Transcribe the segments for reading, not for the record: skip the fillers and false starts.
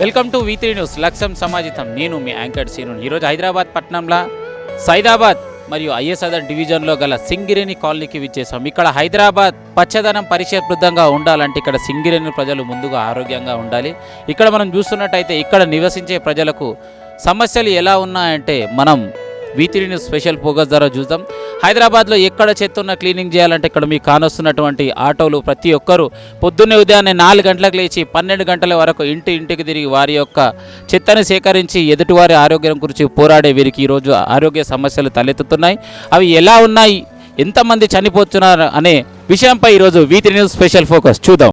Welcome to వి3 news లక్ష్యం సమాజితం. నేను మీ anchor scene. ఈరోజు హైదరాబాద్ పట్టణంలో సైదాబాద్ మరియు ఐఎస్ఆర్ డివిజన్లో గల సింగిరేణి కాలనీకి విచ్చేసాం. ఇక్కడ హైదరాబాద్ పచ్చదనం పరిశుభ్రంగా ఉండాలంటే ఇక్కడ సింగిరేణి ప్రజలు ముందుగా ఆరోగ్యంగా ఉండాలి. ఇక్కడ మనం చూస్తున్నట్టయితే ఇక్కడ నివసించే ప్రజలకు సమస్యలు ఎలా ఉన్నాయంటే మనం వి3 న్యూస్ స్పెషల్ ఫోకస్ ద్వారా చూద్దాం. హైదరాబాద్లో ఎక్కడ చెత్త ఉన్న క్లీనింగ్ చేయాలంటే ఇక్కడ మీకు కానొస్తున్నటువంటి ఆటోలు ప్రతి ఒక్కరూ పొద్దున్నే ఉదయాన్నే 4 గంటలకు లేచి 12 గంటల వరకు ఇంటికి తిరిగి వారి యొక్క చెత్తను సేకరించి ఎదుటివారి ఆరోగ్యం గురించి పోరాడే వీరికి ఈరోజు ఆరోగ్య సమస్యలు తలెత్తుతున్నాయి. అవి ఎలా ఉన్నాయి, ఎంతమంది చనిపోతున్నారు అనే విషయంపై ఈరోజు వి3 న్యూస్ స్పెషల్ ఫోకస్ చూద్దాం.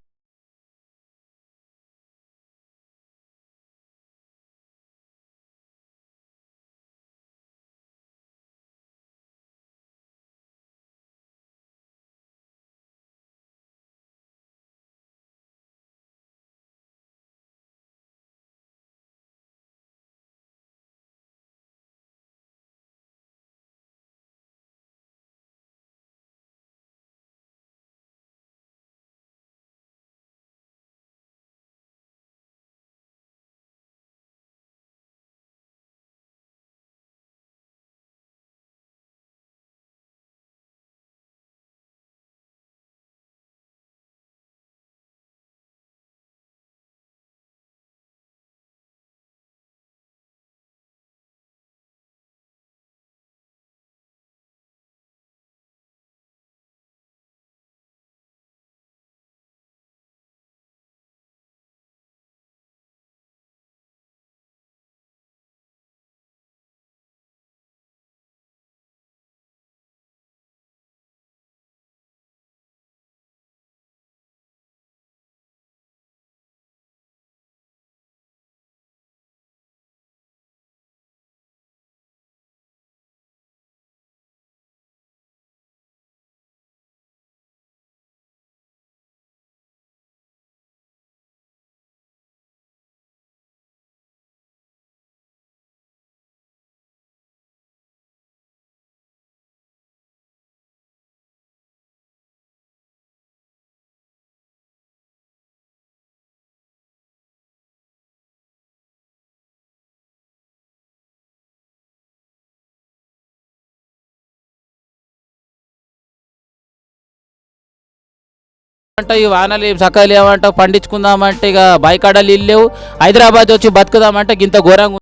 అంటే ఈ వానలు సకాలు ఏమంటావు, పండించుకుందామంటే ఇక బాయికాడలు ఇల్లేవు. హైదరాబాద్ వచ్చి బతుకుదామంటే ఇంత ఘోరంగా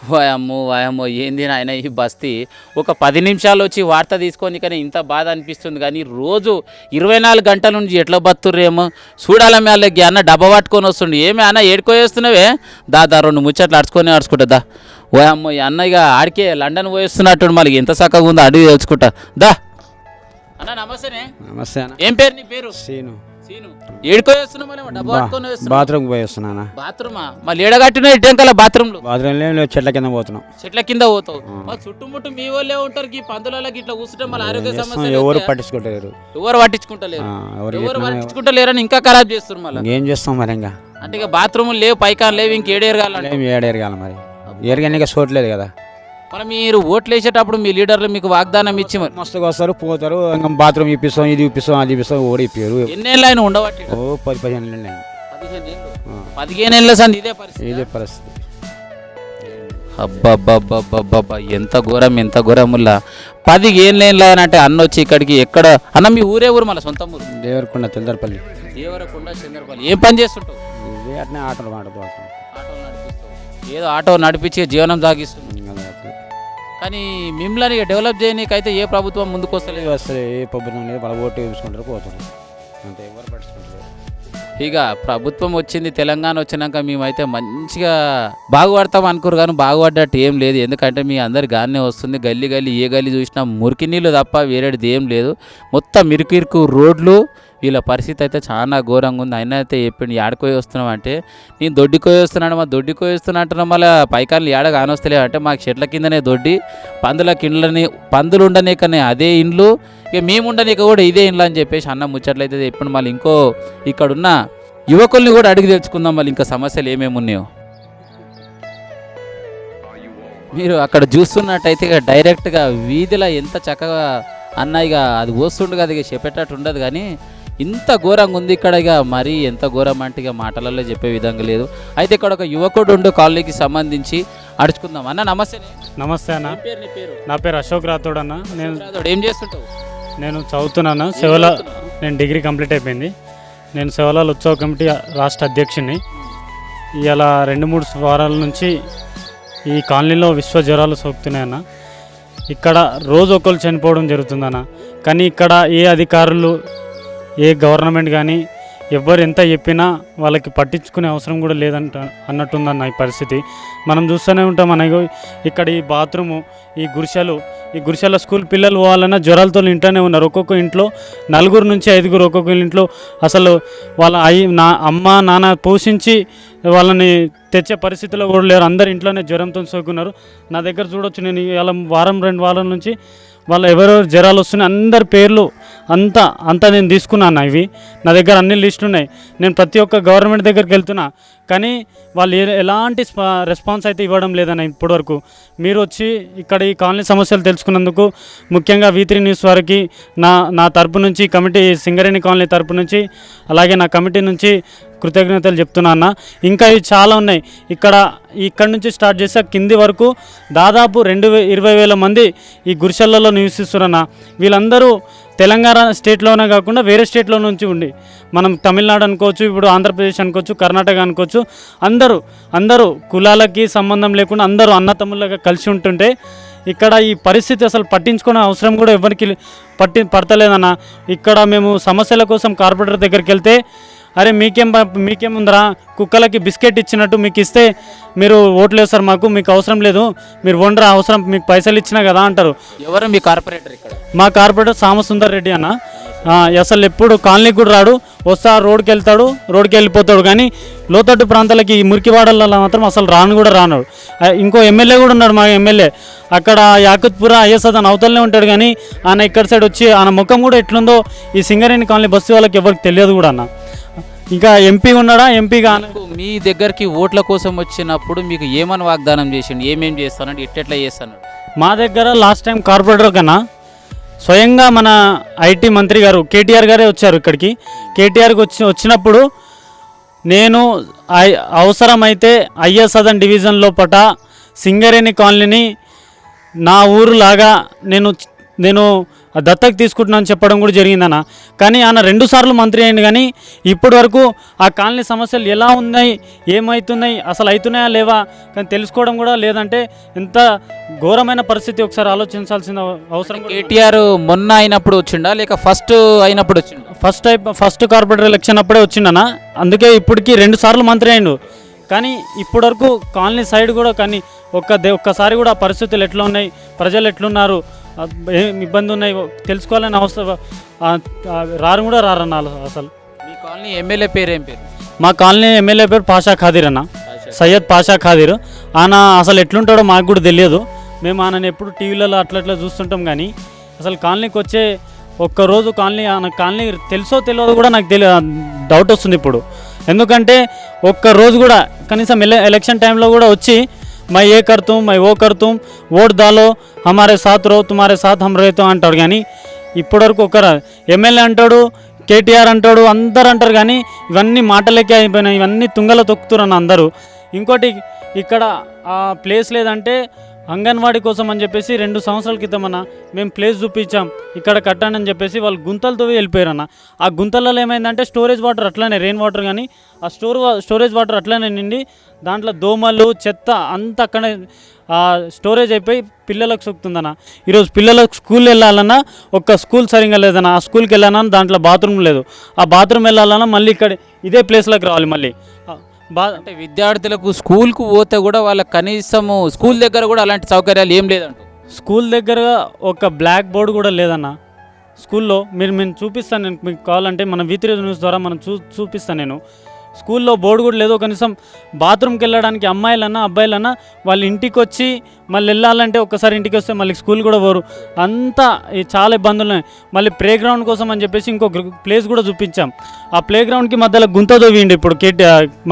వాయమ్మో వాయమ్మో ఏంది నాయన ఈ బస్తీ. ఒక 10 నిమిషాలు వచ్చి వార్త తీసుకొని కానీ ఇంత బాధ అనిపిస్తుంది. కానీ రోజు 24 గంటల నుంచి ఎట్లా బతుర్రేమో చూడాలమ్మ. వాళ్ళకి అన్న డబ్బా పట్టుకొని వస్తుండే. ఏమి అన్న ఏడుకోయేస్తున్నావే? దాదా 2 ముచ్చట్లు అడుచుకుంటా. ఓయమ్మో ఈ అన్న ఇక ఆడికే లండన్ పోయేస్తున్నట్టు మళ్ళీ ఎంత చక్కగా ఉందో అడిగి తెలుసుకుంటా దా. అన్న నమస్తేనే. నమస్తే అన్న. ఏం పేరు నీ పేరు? సీను. ఏడుకోయేస్తున్నావు మళ్ళీ డబ్బా పట్టుకొని వస్తున్నావు? బాత్రూమ్కి పోయి వస్తున్నా. బాత్రూమా? మళ్ళీ ఏడగట్టిన ఇటెంకల బాత్రూమ్లు? బాత్రూమ్ లేదు, చెట్ల కింద పోతున్నాం. చెట్ల కింద పోతావు? మరి చుట్టుముట్టు మీ వాళ్ళే ఉంటారు. ఈ పందులకి ఇట్లా కూర్చుంటే మళ్ళీ ఆరోగ్య సమస్యలు ఎవరు పట్టించుకుంటారు. ఎవరు పట్టించుకుంటలేరని ఇంకా ఖరాబ్ చేస్తున్నారు. మళ్ళీ ఏం చేస్తాం మరి ఇంకా. అంటే ఇక బాత్రూములు లేవు, పైకాన్ లేవు, ఇంకేడేరగాలి. ఏడేరగాలి మరి. ఏరగానే చోట్లేదు కదా. మరి మీరు ఓట్లు వేసేటప్పుడు మీ లీడర్లు మీకు వాగ్దానం ఇచ్చి మరి మస్తుగా వస్తారు పోతారు. ఇంకా బాత్రూమ్ ఇప్పిస్తాం, ఇది ఇప్పిస్తాం, అది ఇప్పిస్తాం, ఓడి ఇప్పారు. ఎన్నేళ్ళు ఆయన ఉండబట్టి? 10-15 ఏళ్ళు. 15 ఏళ్ళ సంది ఇదే పరిస్థితి. అబ్బబ్బబ్బబ్బబ్బబ్బా ఎంత ఘోరముల్లా. 15 ఏళ్ళు అంటే అన్న వచ్చి ఇక్కడికి ఎక్కడ అన్న మీ ఊరే ఊరు? మళ్ళీ సొంత ఊరు దేవరకొండ తెల్దరపల్లి. దేవరకొండ చంద్రపల్లి. ఏం పని చేస్తుంటావు? అట్నే ఆటోలు నడిపిస్తావు. ఏదో ఆటో నడిపించి జీవనం సాగిస్తుంది. కానీ మిమ్మల్ని డెవలప్ చేయనీకైతే ఏ ప్రభుత్వం ముందుకు వస్తలేదు. ఏ ప్రభుత్వం లేదు. వాళ్ళ ఓటు వేసుకుంటారు పోతారు అంతే. ఎవరు పట్టించుకుంటారు. ఇక ప్రభుత్వం వచ్చింది, తెలంగాణ వచ్చినాక మేమైతే మంచిగా బాగుపడతాం అనుకోరు. కానీ బాగుపడ్డట్టు ఏం లేదు. ఎందుకంటే మీ అందరి గానే వస్తుంది. గల్లీ ఏ గల్లీ చూసినా మురికి నీళ్ళు తప్ప వేరేది ఏం లేదు. మొత్తం ఇరుకు రోడ్లు. వీళ్ళ పరిస్థితి అయితే చాలా ఘోరంగా ఉంది. అయినా అయితే చెప్పిండు ఏడకోయి వస్తున్నాం అంటే నేను దొడ్డికోయి వస్తున్నాను. మా దొడ్డికోయి వస్తున్నా అంటున్నా. మళ్ళీ పైకాన్లు ఏడ కానొస్తలేవు అంటే మాకు చెట్ల కిందనే దొడ్డి, పందులకి ఇండ్లని, పందులు ఉండనీకనే అదే ఇండ్లు, ఇక మేము ఉండనీక కూడా ఇదే ఇండ్లు అని చెప్పేసి అన్న ముచ్చట్లయితే చెప్పిండు. మళ్ళీ ఇంకో ఇక్కడున్న యువకుల్ని కూడా అడిగి తెలుసుకుందాం మళ్ళీ ఇంకా సమస్యలు ఏమేమి ఉన్నాయో. మీరు అక్కడ చూస్తున్నట్టయితే ఇక డైరెక్ట్గా వీధిలో ఎంత చక్కగా అన్న ఇక అది పోస్తుండు కదా, ఇక చెప్పేటట్టు ఉండదు. కానీ ఇంత ఘోరంగా ఉంది ఇక్కడ. ఇక మరీ ఎంత ఘోరం అంటే ఇక మాటలలో చెప్పే విధంగా లేదు. అయితే ఇక్కడ ఒక యువకుడు ఉండు కాలనీకి సంబంధించి అడుచుకుందాం. అన్న నమస్తే. నమస్తే అన్న. నా పేరు అశోక్ రాథోడ్ అన్న. ఏం చేస్తుంటావు? నేను చదువుతున్నాను. నేను డిగ్రీ కంప్లీట్ అయిపోయింది. నేను శివలాల్ ఉత్సవ కమిటీ రాష్ట్ర అధ్యక్షుడిని. ఇలా 2-3 వారాల నుంచి ఈ కాలనీలో విశ్వ జ్వరాలు సోకుతున్నాయన్న. ఇక్కడ రోజు ఒకరు చనిపోవడం జరుగుతుందన్న. కానీ ఇక్కడ ఏ అధికారులు, ఏ గవర్నమెంట్ కానీ ఎవరు ఎంత చెప్పినా వాళ్ళకి పట్టించుకునే అవసరం కూడా లేదంట అన్నట్టుందన్న ఈ పరిస్థితి. మనం చూస్తూనే ఉంటాం. మనకు ఇక్కడ ఈ బాత్రూము, ఈ గురిసెల స్కూల్ పిల్లలు పోవాలన్నా జ్వరాలతో ఇంట్లోనే ఉన్నారు. ఒక్కొక్క ఇంట్లో 4 నుంచి 5 ఒక్కొక్క ఇంట్లో అసలు వాళ్ళ అమ్మ నాన్న పోషించి వాళ్ళని తెచ్చే పరిస్థితిలో కూడా లేరు. అందరు ఇంట్లోనే జ్వరంతో సోకున్నారు. నా దగ్గర చూడొచ్చు. నేను ఇలా 1-2 వారాల నుంచి వాళ్ళు ఎవరెవరు జ్వరాలు వస్తున్నాయి అందరి పేర్లు అంతా నేను తీసుకున్నాను. ఇవి నా దగ్గర అన్ని లిస్టులు ఉన్నాయి. నేను ప్రతి ఒక్క గవర్నమెంట్ దగ్గరికి వెళ్తున్నా. కానీ వాళ్ళు ఎలాంటి రెస్పాన్స్ అయితే ఇవ్వడం లేదన్న ఇప్పటివరకు. మీరు వచ్చి ఇక్కడ ఈ కాలనీ సమస్యలు తెలుసుకున్నందుకు ముఖ్యంగా V3 న్యూస్ వారికి నా తరపు నుంచి, కమిటీ సింగరేణి కాలనీ తరపు నుంచి, అలాగే నా కమిటీ నుంచి కృతజ్ఞతలు చెప్తున్నా అన్న. ఇంకా ఇవి చాలా ఉన్నాయి. ఇక్కడ నుంచి స్టార్ట్ చేస్తే కింది వరకు దాదాపు 20,000 మంది ఈ గురిసెలలో నివసిస్తున్నారన్న. వీళ్ళందరూ తెలంగాణ స్టేట్లోనే కాకుండా వేరే స్టేట్లో నుంచి ఉండి, మనం తమిళనాడు అనుకోవచ్చు, ఇప్పుడు ఆంధ్రప్రదేశ్ అనుకోవచ్చు, కర్ణాటక అనుకోవచ్చు, అందరూ కులాలకి సంబంధం లేకుండా అందరూ అన్నతమ్ముళ్ళగా కలిసి ఉంటుంటే ఇక్కడ ఈ పరిస్థితి అసలు పట్టించుకునే అవసరం కూడా ఎవరికి పడతలేదన్న. ఇక్కడ మేము సమస్యల కోసం కార్పొరేటర్ దగ్గరికి వెళ్తే, అరే మీకేముందరా, కుక్కలకి బిస్కెట్ ఇచ్చినట్టు మీకు ఇస్తే మీరు ఓట్లు వేస్తారు, మీకు అవసరం లేదు, మీరు వండరా, అవసరం మీకు పైసలు ఇచ్చినా కదా అంటారు. ఎవరు మీ కార్పొరేటర్? ఇక్కడ మా కార్పొరేటర్ సామసుందర్ రెడ్డి అన్న. అసలు ఎప్పుడు కాలనీకి కూడా రాడు. వస్తా రోడ్కి వెళ్ళిపోతాడు. కానీ లోతట్టు ప్రాంతాలకి ఈ మురికివాడలలో మాత్రం అసలు రాను. ఇంకో ఎమ్మెల్యే కూడా ఉన్నాడు, మా ఎమ్మెల్యే. అక్కడ యాకుత్పుర అయ్యసదన్ అవతలనే ఉంటాడు. కానీ ఆయన ఇక్కడ సైడ్ వచ్చి ఆయన ముఖం కూడా ఎట్లుందో ఈ సింగరేణి కాలనీ బస్తీ వాళ్ళకి ఎవరికి తెలియదు కూడా అన్న. ఇంకా ఎంపీ ఉన్నాడా? ఎంపీ కానీ మీ దగ్గరికి ఓట్ల కోసం వచ్చినప్పుడు మీకు ఏమని వాగ్దానం చేసిండు? ఏమేమి చేస్తానంటే ఎట్లా చేస్తాను? మా దగ్గర లాస్ట్ టైం కార్పొరేటర్ కన్నా స్వయంగా మన ఐటీ మంత్రి గారు కేటీఆర్ గారే వచ్చారు ఇక్కడికి. కేటీఆర్కి వచ్చినప్పుడు నేను అవసరమైతే అయ్యసదన్ డివిజన్ లోపట సింగరేణి కాలనీని నా ఊరులాగా నేను దత్తకు తీసుకుంటున్నాను చెప్పడం కూడా జరిగిందన్న. కానీ ఆయన 2 సార్లు మంత్రి అయింది, కానీ ఇప్పటి వరకు ఆ కాలనీ సమస్యలు ఎలా ఉన్నాయి, ఏమవుతున్నాయి, అసలు అవుతున్నాయా లేవా కానీ తెలుసుకోవడం కూడా లేదంటే ఎంత ఘోరమైన పరిస్థితి ఒకసారి ఆలోచించాల్సిన అవసరం కూడా ఉంది. కేటీఆర్ మొన్న అయినప్పుడు వచ్చిండా లేక ఫస్ట్ అయినప్పుడు వచ్చిండా? ఫస్ట్ కార్పొరేటర్ ఎలక్షన్ అప్పుడే వచ్చిండన్న. అందుకే ఇప్పటికి 2 సార్లు మంత్రి అయిండు. కానీ ఇప్పటి వరకు కాలనీ సైడ్ కూడా కానీ ఒక్కసారి కూడా పరిస్థితులు ఎట్లా ఉన్నాయి, ప్రజలు ఎట్లున్నారు, ఏం ఇబ్బంది ఉన్నాయి తెలుసుకోవాలని అవసరం రారు కూడా రారన్న. అసలు మీ కాలనీ ఎమ్మెల్యే పేరు ఏం పేరు? మా కాలనీ ఎమ్మెల్యే పేరు పాషా ఖాదీర్ అన్న, సయ్యద్ పాషా ఖాదీర్. ఆయన అసలు ఎట్లుంటాడో మాకు కూడా తెలియదు. మేము ఆయనని ఎప్పుడు టీవీలలో అట్లా చూస్తుంటాం, కానీ అసలు కాలనీకి వచ్చే ఒక్కరోజు కాలనీ తెలుసో తెలియదో కూడా నాకు డౌట్ వస్తుంది ఇప్పుడు. ఎందుకంటే ఒక్కరోజు కూడా కనీసం ఎలక్షన్ టైంలో కూడా వచ్చి मैं ये करता हूँ मैं वो करता हूँ ఓట్ దాలో हमारे साथ रहो तुम्हारे साथ हम रहते అంటాడు. కానీ ఇప్పటివరకు ఒకరు ఎమ్మెల్యే అంటాడు, కేటీఆర్ అంటాడు, అందరు అంటారు, కానీ ఇవన్నీ మాటలకే అయిపోయినాయి, ఇవన్నీ తుంగలో తొక్కుతున్నారు అందరూ. ఇంకోటి ఇక్కడ ఆ ప్లేస్ లేదంటే అంగన్వాడీ కోసం అని చెప్పేసి 2 సంవత్సరాల క్రితం అన్న మేము ప్లేస్ చూపించాం ఇక్కడ కట్టండి అని చెప్పేసి వాళ్ళు గుంతలతో వెళ్ళిపోయారన్న. ఆ గుంతలలో ఏమైందంటే స్టోరేజ్ వాటర్ అట్లానే రెయిన్ వాటర్ కానీ ఆ స్టోరేజ్ వాటర్ అట్లానే నిండి దాంట్లో దోమలు చెత్త అంతా అక్కడే స్టోరేజ్ అయిపోయి పిల్లలకు సొక్కుతుందన్న. ఈరోజు పిల్లలకు స్కూల్ వెళ్ళాలన్నా ఒక్క స్కూల్ సరిగ్గా లేదన్న. ఆ స్కూల్కి వెళ్ళాలన్నా దాంట్లో బాత్రూమ్ లేదు. ఆ బాత్రూమ్ వెళ్ళాలన్నా మళ్ళీ ఇక్కడ ఇదే ప్లేస్లోకి రావాలి మళ్ళీ. అంటే విద్యార్థులకు స్కూల్కు పోతే కూడా వాళ్ళకి కనీసము స్కూల్ దగ్గర కూడా అలాంటి సౌకర్యాలు ఏం లేదంట. స్కూల్ దగ్గర ఒక బ్లాక్ బోర్డు కూడా లేదన్న స్కూల్లో. మేము చూపిస్తాను, నేను మీకు కావాలంటే మన V3 న్యూస్ ద్వారా మనం చూపిస్తాను. నేను స్కూల్లో బోర్డు కూడా లేదు. కనీసం బాత్రూమ్కి వెళ్ళడానికి అమ్మాయిలన్నా అబ్బాయిలన్నా వాళ్ళ ఇంటికి వచ్చి మళ్ళీ వెళ్ళాలంటే ఒక్కసారి ఇంటికి వస్తే మళ్ళీ స్కూల్ కూడా పోరు. అంతా చాలా ఇబ్బందులు ఉన్నాయి. మళ్ళీ ప్లే గ్రౌండ్ కోసం అని చెప్పేసి ఇంకో ప్లేస్ కూడా చూపించాం. ఆ ప్లే గ్రౌండ్కి మధ్యలో గుంత తవ్విండు ఇప్పుడు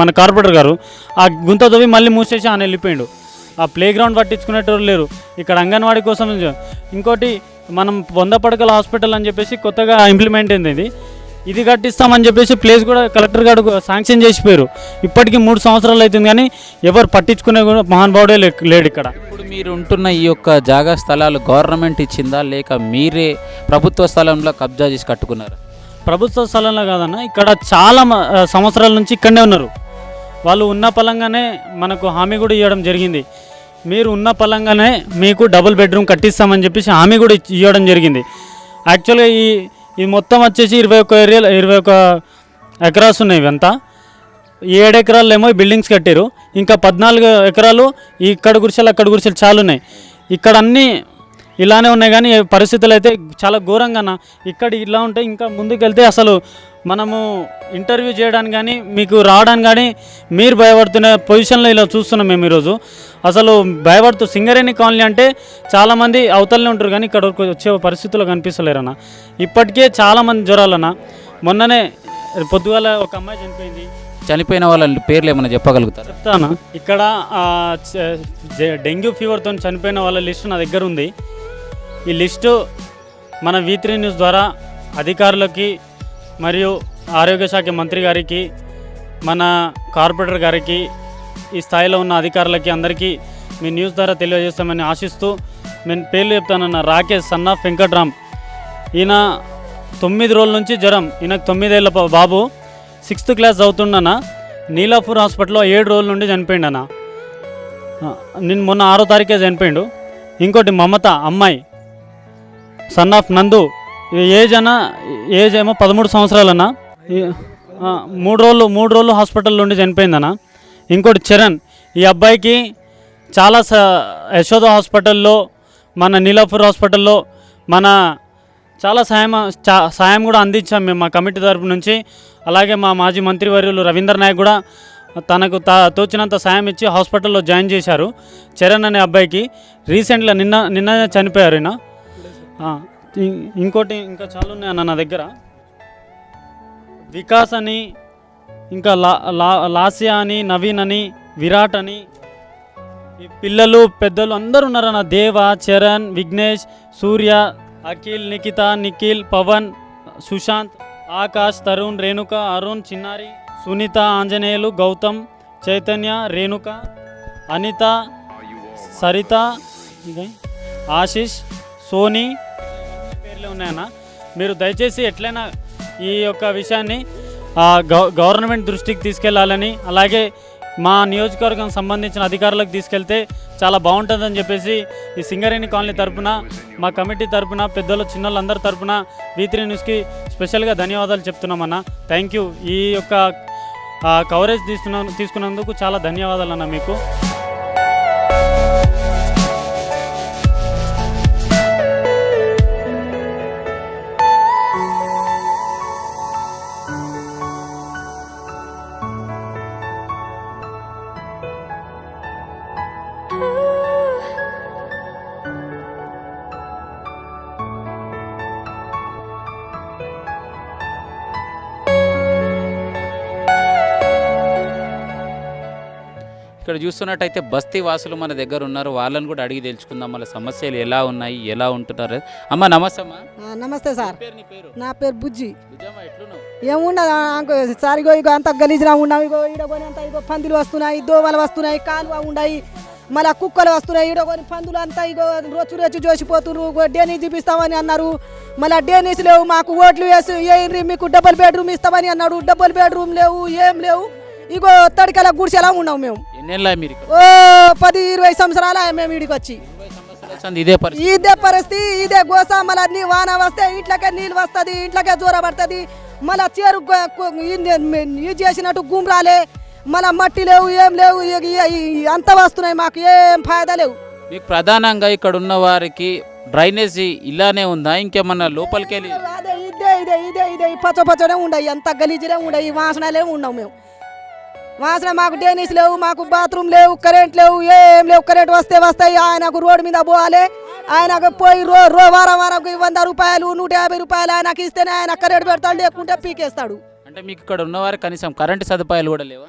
మన కార్పొరేటర్ గారు. ఆ గుంత తవ్వి మళ్ళీ మూసేసి ఆయన వెళ్ళిపోయాడు. ఆ ప్లే గ్రౌండ్ పట్టించుకునేటోళ్ళు లేరు. ఇక్కడ అంగన్వాడీ కోసం ఇంకోటి మనం 100 పడకల హాస్పిటల్ అని చెప్పేసి కొత్తగా ఇంప్లిమెంట్ అయింది. ఇది కట్టిస్తామని చెప్పేసి ప్లేస్ కూడా కలెక్టర్ గారు శాంక్షన్ చేసిపోయారు. ఇప్పటికీ 3 సంవత్సరాలు అవుతుంది, కానీ ఎవరు పట్టించుకునే కూడా మహానుభావుడే లేడు ఇక్కడ. ఇప్పుడు మీరు ఉంటున్న ఈ యొక్క జాగా స్థలాలు గవర్నమెంట్ ఇచ్చిందా లేక మీరే ప్రభుత్వ స్థలంలో కబ్జా చేసి కట్టుకున్నారా? ప్రభుత్వ స్థలంలో కాదన్న, ఇక్కడ చాలా సంవత్సరాల నుంచి ఇక్కడనే ఉన్నారు. వాళ్ళు ఉన్న పలంగానే మనకు హామీ కూడా ఇవ్వడం జరిగింది. మీరు ఉన్న పలంగానే మీకు డబుల్ బెడ్రూమ్ కట్టిస్తామని చెప్పేసి హామీ కూడా ఇవ్వడం జరిగింది. యాక్చువల్గా ఈ మొత్తం వచ్చేసి 21 ఎకరాస్ ఉన్నాయి. ఇవంతా 7 ఎకరాలు ఏమో బిల్డింగ్స్ కట్టారు. ఇంకా 14 ఎకరాలు ఇక్కడ గుడిసెలు అక్కడ గుడిసెలు చాలా ఉన్నాయి. ఇక్కడ అన్నీ ఇలానే ఉన్నాయి, కానీ పరిస్థితులు అయితే చాలా ఘోరంగా. ఇక్కడ ఇలా ఉంటాయి. ఇంకా ముందుకు వెళ్తే అసలు మనము ఇంటర్వ్యూ చేయడానికి కానీ మీకు రావడానికి కానీ మీరు భయపడుతున్న పొజిషన్లో ఇలా చూస్తున్నాం మేము ఈరోజు. అసలు భయపడుతూ సింగరేణి కాలనీ అంటే చాలామంది అవతలనే ఉంటారు, కానీ ఇక్కడ వచ్చే పరిస్థితుల్లో కనిపిస్తలేరన్న. ఇప్పటికే చాలామంది జ్వరాలన్న. మొన్ననే పొద్దుగాల ఒక అమ్మాయి చనిపోయిన వాళ్ళ పేర్లు ఏమైనా చెప్పగలుగుతారు? చెప్తాను. ఇక్కడ డెంగ్యూ ఫీవర్తో చనిపోయిన వాళ్ళ లిస్టు నా దగ్గర ఉంది. ఈ లిస్టు మన V3 న్యూస్ ద్వారా అధికారులకి మరియు ఆరోగ్య శాఖ మంత్రి గారికి, మన కార్పొరేటర్ గారికి, ఈ స్థాయిలో ఉన్న అధికారులకి అందరికీ మీ న్యూస్ ద్వారా తెలియజేస్తామని ఆశిస్తూ నేను పేర్లు చెప్తానన్న. Rakesh son of Venkatram. ఈయన 9 రోజుల నుంచి జ్వరం. ఈయనకు 9 ఏళ్ళ బాబు 6th క్లాస్ చదువుతుండన్న. నీలాపూర్ హాస్పిటల్లో 7 రోజుల నుండి చనిపోయిండన్న. నేను మొన్న 6వ తారీఖే చనిపోయిండు. ఇంకోటి మమత అమ్మాయి సన్ ఆఫ్ నందు. ఏజ్ ఏమో 13 సంవత్సరాలన్నా. 3 రోజులు హాస్పిటల్ నుండి చనిపోయిందన్న. ఇంకోటి చరణ్. ఈ అబ్బాయికి చాలా యశోద హాస్పిటల్లో, మన నీలాపూర్ హాస్పిటల్లో మన చాలా సాయం కూడా అందించాం మేము మా కమిటీ తరపు నుంచి. అలాగే మా మాజీ మంత్రివర్యులు రవీంద్ర నాయక్ కూడా తనకు తోచినంత సాయం ఇచ్చి హాస్పిటల్లో జాయిన్ చేశారు. చరణ్ అనే అబ్బాయికి రీసెంట్గా నిన్న చనిపోయారు ఈయన. ఇంకోటి ఇంకా చాలా ఉన్నాయన్న నా దగ్గర. వికాస్ అని, ఇంకా లాస్యా అని, నవీన్ అని, విరాట్ అని, ఈ పిల్లలు పెద్దలు అందరూ ఉన్నారన్న. దేవ, చరణ్, విఘ్నేష్, సూర్య, అఖిల్, నిఖిత, నిఖిల్, పవన్, సుశాంత్, ఆకాష్, తరుణ్, రేణుక, అరుణ్, చిన్నారి, సునీత, ఆంజనేయులు, గౌతమ్, చైతన్య, రేణుక, అనిత, సరిత, ఆశిష్, సోనీ పేర్లే ఉన్నాయన్న. మీరు దయచేసి ఎట్లయినా ఈ యొక్క విషయాన్ని గవర్నమెంట్ దృష్టికి తీసుకెళ్లాలని, అలాగే మా నియోజకవర్గం సంబంధించిన అధికారులకు తీసుకెళ్తే చాలా బాగుంటుందని చెప్పేసి ఈ సింగరేణి కాలనీ తరపున, మా కమిటీ తరపున, పెద్దలు చిన్నలు అందరి తరపున V3 న్యూస్కి స్పెషల్గా ధన్యవాదాలు చెప్తున్నామన్న. Thank you. ఈ యొక్క కవరేజ్ తీసుకున్నందుకు చాలా ధన్యవాదాలు అన్న మీకు. ఇక్కడ చూస్తున్నట్టయితే బస్తీ వాసులు మన దగ్గర ఉన్నారు. వాళ్ళని కూడా అడిగి తెలుసుకుందాం వాళ్ళ సమస్యలు ఎలా ఉన్నాయి, ఎలా ఉంటున్నారు. అమ్మ నమస్తే అమ్మా. నమస్తే సార్. నీ పేరు? నా పేరు బుజ్జి. ఎట్లున్నావు? ఏముండదు సార్, ఇగో అంత గలీజ్గా ఉన్నావు. ఇగో ఈడకొని అంతా ఇగో పందులు వస్తున్నాయి, దోమలు వస్తున్నాయి, కాలువ ఉన్నాయి, మళ్ళీ కుక్కలు వస్తున్నాయి. ఈడకొని పందులు అంతా ఇగో రొచ్చు చూసిపోతున్నారు. డేనీస్ చూపిస్తామని అన్నారు, మళ్ళీ డేనీస్ లేవు. మాకు ఓట్లు వేసి మీకు డబుల్ బెడ్రూమ్ ఇస్తామని అన్నాడు. డబుల్ బెడ్రూమ్ లేవు, ఏం లేవు. ఇగో తడికల గుడిసెలా ఉన్నాం మేము. ఓ 10-20 సంవత్సరాలు మేము ఇడికి వచ్చి. ఇదే పరిస్థితి, ఇదే గోస. మళ్ళీ వాన వస్తే ఇంట్లోకే నీళ్ళు వస్తుంది, ఇంట్లోకే దూర పడుతుంది. మళ్ళీ చేరు ఇది చేసినట్టు గుమ్రాలే, మళ్ళీ మట్టి లేవు, ఏం లేవు. అంత వస్తున్నాయి, మాకు ఏం ఫాయిదా లేవు. మీకు ప్రధానంగా ఇక్కడ ఉన్న వారికి డ్రైనేజీ ఇలానే ఉందా, ఇంకేమన్నా లోపలికి వెళ్ళి? అదే ఇదే పచ్చనే ఉండవు, అంత గలీజులే ఉండవు, వాసనలే ఉండవు. మేము వాసన, మాకు డేనీస్ లేవు, మాకు బాత్రూమ్ లేవు, కరెంట్ లేవు, ఏం లేవు. కరెంట్ వస్తాయి, ఆయనకు రోడ్డు మీద పోవాలి. ఆయనకు పోయి వారం 100 రూపాయలు 150 రూపాయలు ఆయనకు ఇస్తేనే ఆయన కరెంట్ పెడతాడు, లేకుంటే పీకేస్తాడు. అంటే మీకు ఇక్కడ ఉన్నవారు కనీసం కరెంటు సదుపాయాలు కూడా లేవు?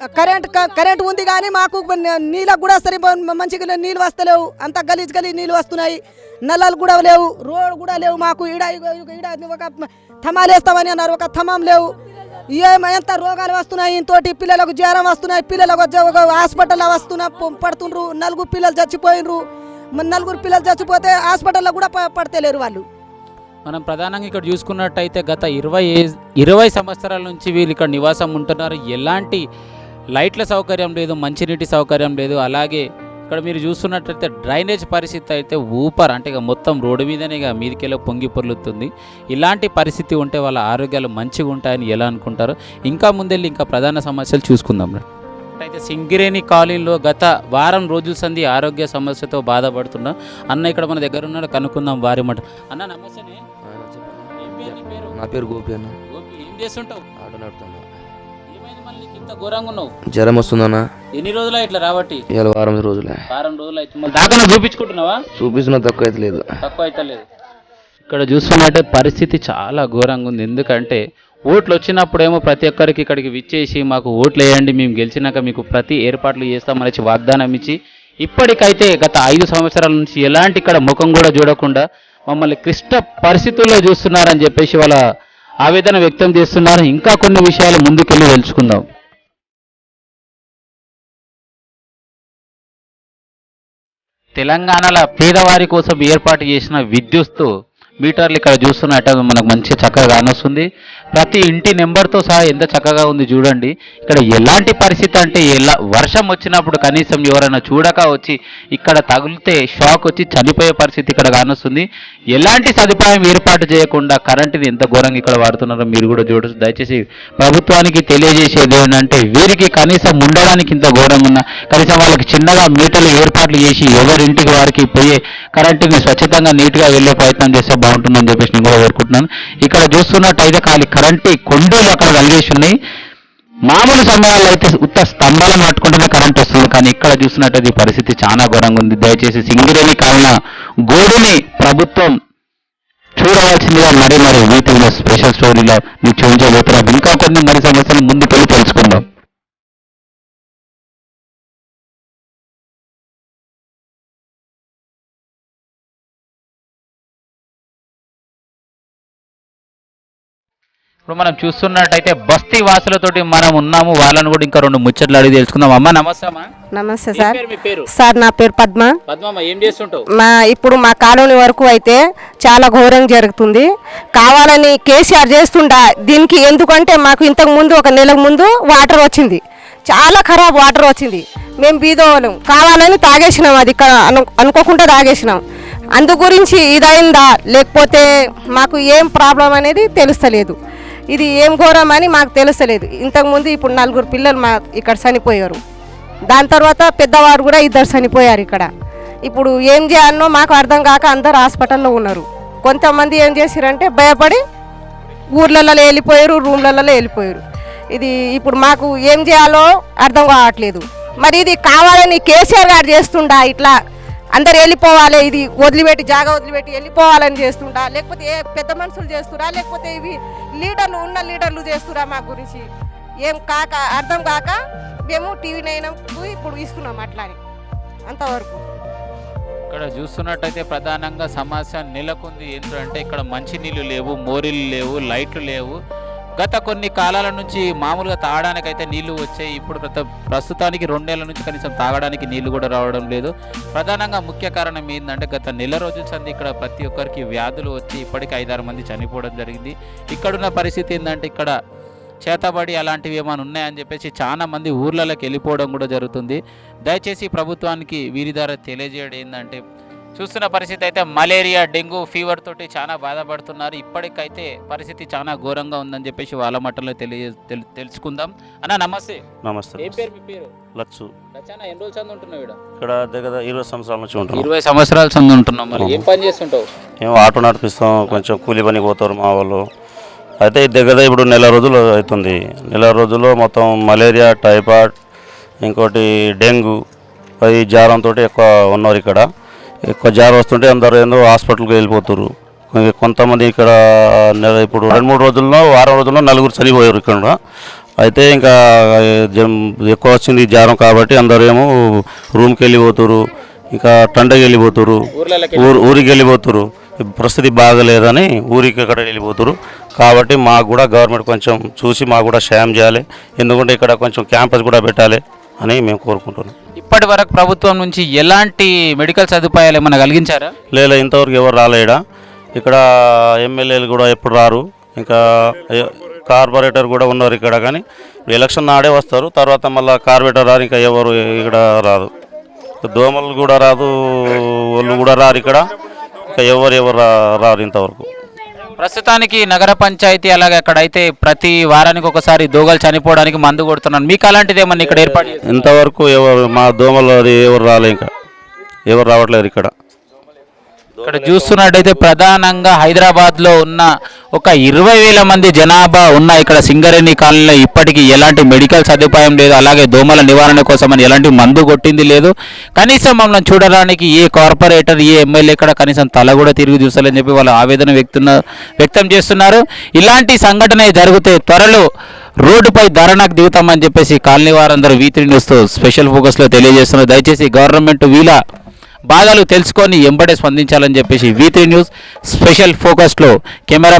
కరెంట్ ఉంది కానీ మాకు నీళ్ళకు కూడా సరి మంచిగా నీళ్ళు వస్తలేవు. అంత గలీజ్ నీళ్ళు వస్తున్నాయి. నల్లలు కూడా లేవు, రోడ్డు కూడా లేవు. మాకు ఈడ ఒక థమాలు వేస్తామని అన్నారు, ఒక థమం లేవు. ఎంత రోగాలు వస్తున్నాయి, ఇంతోటి పిల్లలకు జ్వరం వస్తున్నాయి, పిల్లలకు హాస్పిటల్లో పడుతుండ్రు. 4 పిల్లలు చచ్చిపోయినరు. 4 పిల్లలు చచ్చిపోతే హాస్పిటల్లో కూడా పడతలేరు వాళ్ళు. మనం ప్రధానంగా ఇక్కడ చూసుకున్నట్టయితే గత 20 సంవత్సరాల నుంచి వీళ్ళు ఇక్కడ నివాసం ఉంటున్నారు. ఎలాంటి లైట్ల సౌకర్యం లేదు, మంచినీటి సౌకర్యం లేదు. అలాగే ఇక్కడ మీరు చూస్తున్నట్టయితే డ్రైనేజ్ పరిస్థితి అయితే అంటే ఇక మొత్తం రోడ్డు మీదనే ఇక మీదికెళ్ళి పొంగి పొర్లుతుంది. ఇలాంటి పరిస్థితి ఉంటే వాళ్ళ ఆరోగ్యాలు మంచిగా ఉంటాయని ఎలా అనుకుంటారు? ఇంకా ముందెళ్ళి ఇంకా ప్రధాన సమస్యలు చూసుకుందాం. అయితే సింగరేణి కాలనీలో గత వారం రోజుల సంది ఆరోగ్య సమస్యతో బాధపడుతున్నా అన్న ఇక్కడ మన దగ్గర ఉన్నాడు, కనుక్కుందాం వారి మాట. అన్న నమస్తేనే. నా పేరు గోపి అన్న. గోపి, ఏం చేస్తుంటావు? ఆటో నడుపుతున్నా. ఏమైంది మళ్ళీ ఇంత ఘోరంగా ఉన్నావు? జ్వరం వస్తుందన్నా. ఎన్ని రోజులు ఇట్లా రాబట్టి? ఇవాళ వారం రోజులే. వారం రోజులు అయితే మళ్ళీ దాకా చూపించుకుంటున్నావా? చూపిస్తున్నా, తక్కువ అయితే లేదు. తక్కువ అయితే లేదు. ఇక్కడ చూస్తున్నట్టే పరిస్థితి చాలా ఘోరంగా ఉంది. ఎందుకంటే ఓట్లు వచ్చినప్పుడేమో ప్రతి ఒక్కరికి ఇక్కడికి విచ్చేసి మాకు ఓట్లు వేయండి, మేము గెలిచినాక మీకు ప్రతి ఏర్పాట్లు చేస్తామని వాగ్దానం ఇచ్చి ఇప్పటికైతే గత 5 సంవత్సరాల నుంచి ఎలాంటి ఇక్కడ ముఖం కూడా చూడకుండా మమ్మల్ని క్లిష్ట పరిస్థితుల్లో చూస్తున్నారని చెప్పేసి వాళ్ళ ఆవేదన వ్యక్తం చేస్తున్నారు. ఇంకా కొన్ని విషయాలు ముందుకెళ్ళి తెలుసుకుందాం. తెలంగాణలో పేదవారి కోసం ఏర్పాటు చేసిన విద్యుత్తు మీటర్లు ఇక్కడ చూస్తున్నట్టు మనకు మంచి చక్కగా కానొస్తుంది. ప్రతి ఇంటి నెంబర్తో సహా ఎంత చక్కగా ఉంది చూడండి. ఇక్కడ ఎలాంటి పరిస్థితి అంటే వర్షం వచ్చినప్పుడు కనీసం ఎవరైనా చూడక వచ్చి ఇక్కడ తగిలితే షాక్ వచ్చి చనిపోయే పరిస్థితి ఇక్కడ కానొస్తుంది. ఎలాంటి సదుపాయం ఏర్పాటు చేయకుండా కరెంటుని ఎంత ఘోరంగా ఇక్కడ వాడుతున్నారో మీరు కూడా చూడొచ్చు. దయచేసి ప్రభుత్వానికి తెలియజేసేది ఏంటంటే వీరికి కనీసం ఉండడానికి ఇంత ఘోరంగా ఉన్నా కనీసం వాళ్ళకి చిన్నగా మీటర్లు ఏర్పాట్లు చేసి ఎవరింటికి వారికి పోయే కరెంటుని స్వచ్ఛతంగా నీట్గా వెళ్ళే ప్రయత్నం చేస్తే బాగుంటుందని చెప్పేసి నేను కూడా కోరుకుంటున్నాను. ఇక్కడ చూస్తున్నట్టయితే ఖాళీ కరెంటు కొండలు అక్కడ తగిలేసి ఉన్నాయి. మామూలు సమయాల్లో అయితే ఉత్త స్తంభాలను పట్టుకుంటూనే కరెంట్ వస్తుంది, కానీ ఇక్కడ చూస్తున్నట్టయితే ఈ పరిస్థితి చాలా ఘోరంగా ఉంది. దయచేసి సింగరేణి కాలిన గోడుని ప్రభుత్వం చూడవలసిందిగా మరి వీటిలో స్పెషల్ స్టోరీలో మీకు చూపించబోతున్నాం. ఇంకా కొన్ని మరి సమస్యలు ముందుకెళ్ళి తెలుసుకుందాం. ఇప్పుడు మనం చూస్తున్నట్టయితే బస్తీ వాసులతోటి మనం ఉన్నాము. వాళ్ళని కూడా ఇంకా రెండు ముచ్చట్లు అడిగి తెలుసుకుందాం. అమ్మ నమస్తే అమ్మా. నమస్తే ఏం సార్. పేరు మీ పేరు? సార్ నా పేరు పద్మ. పద్మమ్మ ఏం చేస్తుంటావు? ఇప్పుడు మా కాలనీ వరకు అయితే చాలా ఘోరం జరుగుతుంది. కావాలని కేసీఆర్ చేస్తుండా దీనికి. ఎందుకంటే మాకు ఇంతకు ముందు ఒక నెల ముందు వాటర్ వచ్చింది, చాలా ఖరాబ్ వాటర్ వచ్చింది. మేము బీదోళ్ళం కావాలని తాగేసినాం, అది అనుకోకుండా తాగేసినాం. అందు గురించి ఇదైందా లేకపోతే మాకు ఏం ప్రాబ్లం అనేది తెలుస్తలేదు. ఇది ఏం ఘోరం అని మాకు తెలుస్తలేదు. ఇంతకుముందు ఇప్పుడు 4 పిల్లలు మా ఇక్కడ చనిపోయారు. దాని తర్వాత పెద్దవారు కూడా 2 చనిపోయారు ఇక్కడ. ఇప్పుడు ఏం చేయాలనో మాకు అర్థం కాక అందరు హాస్పిటల్లో ఉన్నారు. కొంతమంది ఏం చేశారంటే భయపడి ఊర్లలో వెళ్ళిపోయారు, రూమ్లలో వెళ్ళిపోయారు. ఇది ఇప్పుడు మాకు ఏం చేయాలో అర్థం కావట్లేదు. మరి ఇది కావాలని కేసీఆర్ గారు చేస్తుండా ఇట్లా అందరు వెళ్ళిపోవాలి, ఇది వదిలిపెట్టి జాగా వదిలిపెట్టి వెళ్ళిపోవాలని చేస్తుండా, లేకపోతే ఏ పెద్ద మనుషులు చేస్తురా, లేకపోతే ఇవి లీడర్లు ఉన్న లీడర్లు చేస్తురా మా గురించి ఏం కాక అర్థం కాక మేము టీవీ 9 ఇప్పుడు ఇస్తున్నాం అట్లాని అంతవరకు. ఇక్కడ చూస్తున్నట్టయితే ప్రధానంగా సమస్య నెలకొంది. ఏంటంటే ఇక్కడ మంచి నీళ్ళు లేవు, మోరీలు లేవు, లైట్లు లేవు. గత కొన్ని కాలాల నుంచి మామూలుగా తాగడానికైతే నీళ్లు వచ్చాయి. ఇప్పుడు ప్రస్తుతానికి 2 నెలల నుంచి కనీసం తాగడానికి నీళ్లు కూడా రావడం లేదు. ప్రధానంగా ముఖ్య కారణం ఏంటంటే గత నెల రోజుల సంది ఇక్కడ ప్రతి ఒక్కరికి వ్యాధులు వచ్చి ఇప్పటికి 5-6 మంది చనిపోవడం జరిగింది. ఇక్కడున్న పరిస్థితి ఏంటంటే ఇక్కడ చేతబడి అలాంటివి ఏమైనా ఉన్నాయని చెప్పేసి చాలా మంది ఊర్లలోకి వెళ్ళిపోవడం కూడా జరుగుతుంది. దయచేసి ప్రభుత్వానికి వీరి ద్వారా తెలియజేయడం ఏంటంటే చూస్తున్న పరిస్థితి అయితే మలేరియా, డెంగ్యూ ఫీవర్ తోటి చాలా బాధపడుతున్నారు. ఇప్పటికైతే పరిస్థితి చాలా ఘోరంగా ఉందని చెప్పేసి వాళ్ళ మట్టలో తెలుసుకుందాం. అన్న నమస్తే. నమస్తే. ఏం పేరు మీ పేరు? లచ్చు. లచ్చన్న ఎన్ని రోజులు చదువుకుంటున్నావు ఇక్కడ? ఇక్కడ దగ్గర 20 సంవత్సరాల నుంచి ఉంటాం. 20 సంవత్సరాలు చదువుకుంటున్నాం. మరి ఏం పని చేస్తుంటావు? మేము ఆటో నడిపిస్తాం, కొంచెం కూలి పనికి పోతారు మా వాళ్ళు. అయితే దగ్గర ఇప్పుడు నెల రోజులు అవుతుంది. నెల రోజుల్లో మొత్తం మలేరియా, టైఫాయిడ్, ఇంకోటి డెంగ్యూ, ఈ జ్వరంతో ఎక్కువ ఉన్నారు. ఇక్కడ ఎక్కువ జ్వరం వస్తుంటే అందరూ ఏందో హాస్పిటల్కి వెళ్ళిపోతారు. కొంతమంది ఇక్కడ ఇప్పుడు 2-3 రోజుల్లో, వారం రోజుల్లో 4 చనిపోయారు ఇక్కడ. అయితే ఇంకా ఎక్కువ వచ్చింది జ్వరం కాబట్టి అందరూ ఏమో రూమ్కి వెళ్ళిపోతారు, ఇంకా టండకి వెళ్ళిపోతారు, ఊరికి వెళ్ళిపోతారు. పరిస్థితి బాగలేదని ఊరికి ఎక్కడ వెళ్ళిపోతారు. కాబట్టి మాకు కూడా గవర్నమెంట్ కొంచెం చూసి మాకు కూడా సాయం చేయాలి. ఎందుకంటే ఇక్కడ కొంచెం క్యాంపస్ కూడా పెట్టాలి అని మేము కోరుకుంటున్నాం. ఇప్పటి వరకు ప్రభుత్వం నుంచి ఎలాంటి మెడికల్ సదుపాయాలు ఏమైనా కలిగించారా? లేదా ఇంతవరకు ఎవరు రాలేడా. ఇక్కడ ఎమ్మెల్యేలు కూడా ఎప్పుడు రారు, ఇంకా కార్పొరేటర్ కూడా ఉన్నారు ఇక్కడ. కానీ ఎలక్షన్ నాడే వస్తారు, తర్వాత మళ్ళీ కార్పొరేటర్ రారు, ఇంకా ఎవరు ఇక్కడ రాదు. దోమలు కూడా రాదు, వాళ్ళు కూడా రారు ఇక్కడ. ఇంకా ఎవరు రారు ఇంతవరకు. ప్రస్తుతానికి నగర పంచాయతీ అలాగే అక్కడైతే ప్రతి వారానికి ఒకసారి దోగలు చనిపోవడానికి మందు కొడుతున్నాను. మీకు అలాంటిది ఏమన్నా ఇక్కడ ఏర్పాటు చేశారా? ఇంతవరకు ఎవరు మా దోమలు అది ఎవరు రాలే, ఇంకా ఎవరు రావట్లేదు ఇక్కడ. ఇక్కడ చూస్తున్నట్టయితే ప్రధానంగా హైదరాబాద్లో ఉన్న ఒక 20,000 మంది జనాభా ఉన్న ఇక్కడ సింగరేణి కాలనీలో ఇప్పటికీ ఎలాంటి మెడికల్ సదుపాయం లేదు. అలాగే దోమల నివారణ కోసమని ఎలాంటి మందు కొట్టింది లేదు. కనీసం మమ్మల్ని చూడడానికి ఏ కార్పొరేటర్, ఏ ఎమ్మెల్యే ఇక్కడ కనీసం తల కూడా తిరిగి చూస్తారని చెప్పి వాళ్ళు ఆవేదన వ్యక్తం చేస్తున్నారు. ఇలాంటి సంఘటన జరిగితే త్వరలో రోడ్డుపై ధర్నాకు దిగుతామని చెప్పేసి కాలనీ వారందరూ V3 న్యూస్తో స్పెషల్ ఫోకస్లో తెలియజేస్తున్నారు. దయచేసి గవర్నమెంట్ వీళ్ళ బాధలు తెలుసుకొని ఎంబడే స్పందించాలని చెప్పేసి V3 న్యూస్ స్పెషల్ ఫోకస్లో కెమెరా